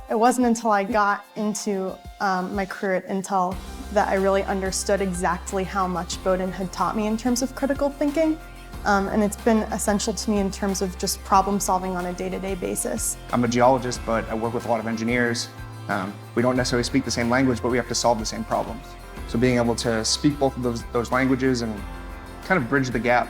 It wasn't until I got into my career at Intel that I really understood exactly how much Bowdoin had taught me in terms of critical thinking. And it's been essential to me in terms of just problem solving on a day-to-day basis. I'm a geologist, but I work with a lot of engineers. We don't necessarily speak the same language, but we have to solve the same problems. So being able to speak both of those languages and kind of bridge the gap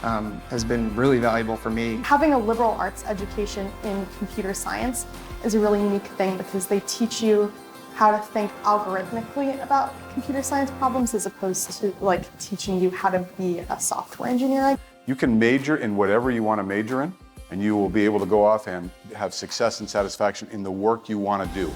has been really valuable for me. Having a liberal arts education in computer science is a really unique thing because they teach you how to think algorithmically about computer science problems as opposed to like teaching you how to be a software engineer. You can major in whatever you want to major in, and you will be able to go off and have success and satisfaction in the work you want to do.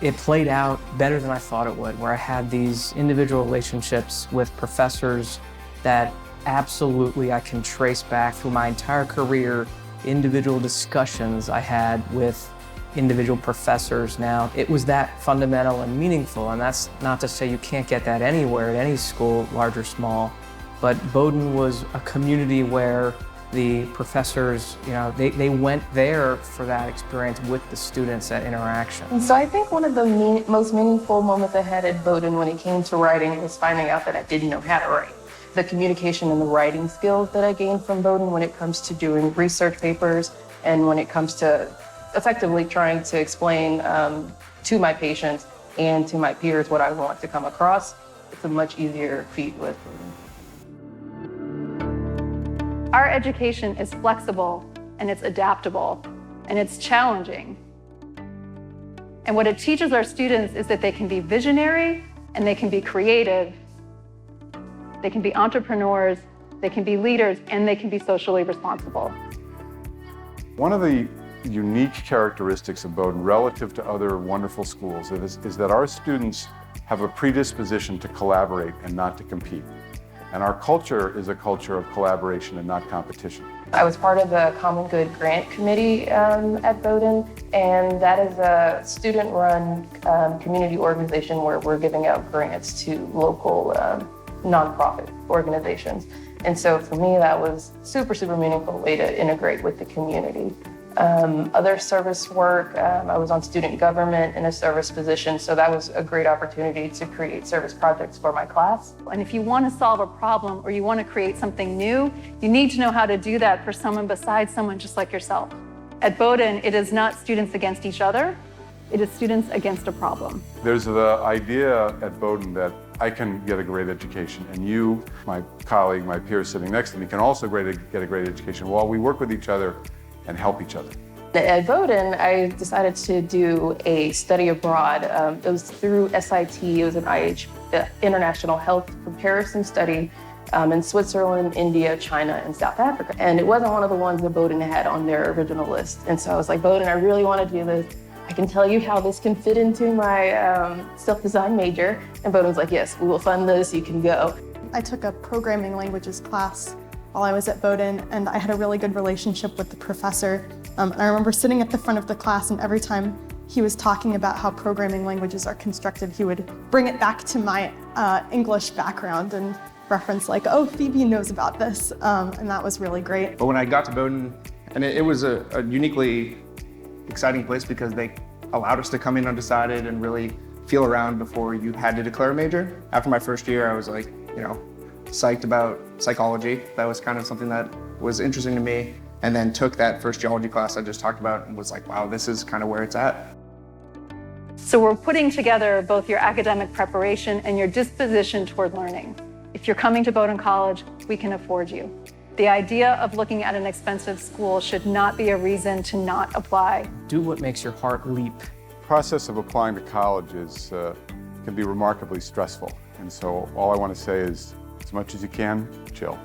It played out better than I thought it would, where I had these individual relationships with professors that absolutely I can trace back through my entire career, individual discussions I had with individual professors. Now, it was that fundamental and meaningful, and that's not to say you can't get that anywhere at any school, large or small, but Bowdoin was a community where the professors, they went there for that experience with the students, that interaction. And so I think one of the most meaningful moments I had at Bowdoin when it came to writing was finding out that I didn't know how to write. The communication and the writing skills that I gained from Bowdoin when it comes to doing research papers and when it comes to effectively trying to explain to my patients and to my peers what I want to come across, it's a much easier feat with Bowdoin. Our education is flexible and it's adaptable and it's challenging. And what it teaches our students is that they can be visionary and they can be creative. They can be entrepreneurs, they can be leaders, and they can be socially responsible. One of the unique characteristics of Bowdoin relative to other wonderful schools is that our students have a predisposition to collaborate and not to compete. And our culture is a culture of collaboration and not competition. I was part of the Common Good Grant Committee at Bowdoin, and that is a student-run community organization where we're giving out grants to local nonprofit organizations. And so for me, that was super meaningful way to integrate with the community. Other service work, I was on student government in a service position, so that was a great opportunity to create service projects for my class. And if you want to solve a problem or you want to create something new, you need to know how to do that for someone besides someone just like yourself. At Bowdoin, it is not students against each other, it is students against a problem. There's the idea at Bowdoin that I can get a great education, and you, my colleague, my peer sitting next to me, can also get a great education while we work with each other and help each other. At Bowdoin, I decided to do a study abroad. It was through SIT, it was an IH, International Health Comparison Study in Switzerland, India, China, and South Africa. And it wasn't one of the ones that Bowdoin had on their original list. And so I was like, Bowdoin, I really want to do this. I can tell you how this can fit into my self-design major. And Bowdoin's like, yes, we will fund this, you can go. I took a programming languages class while I was at Bowdoin, and I had a really good relationship with the professor. And I remember sitting at the front of the class, and every time he was talking about how programming languages are constructed, he would bring it back to my English background and reference like, oh, Phoebe knows about this, and that was really great. But when I got to Bowdoin, and it was a uniquely exciting place because they allowed us to come in undecided and really feel around before you had to declare a major. After my first year, I was like, psyched about psychology. That was kind of something that was interesting to me. And then took that first geology class I just talked about and was like, wow, this is kind of where it's at. So we're putting together both your academic preparation and your disposition toward learning. If you're coming to Bowdoin College, we can afford you. The idea of looking at an expensive school should not be a reason to not apply. Do what makes your heart leap. The process of applying to college can be remarkably stressful. And so all I want to say is, as much as you can, chill.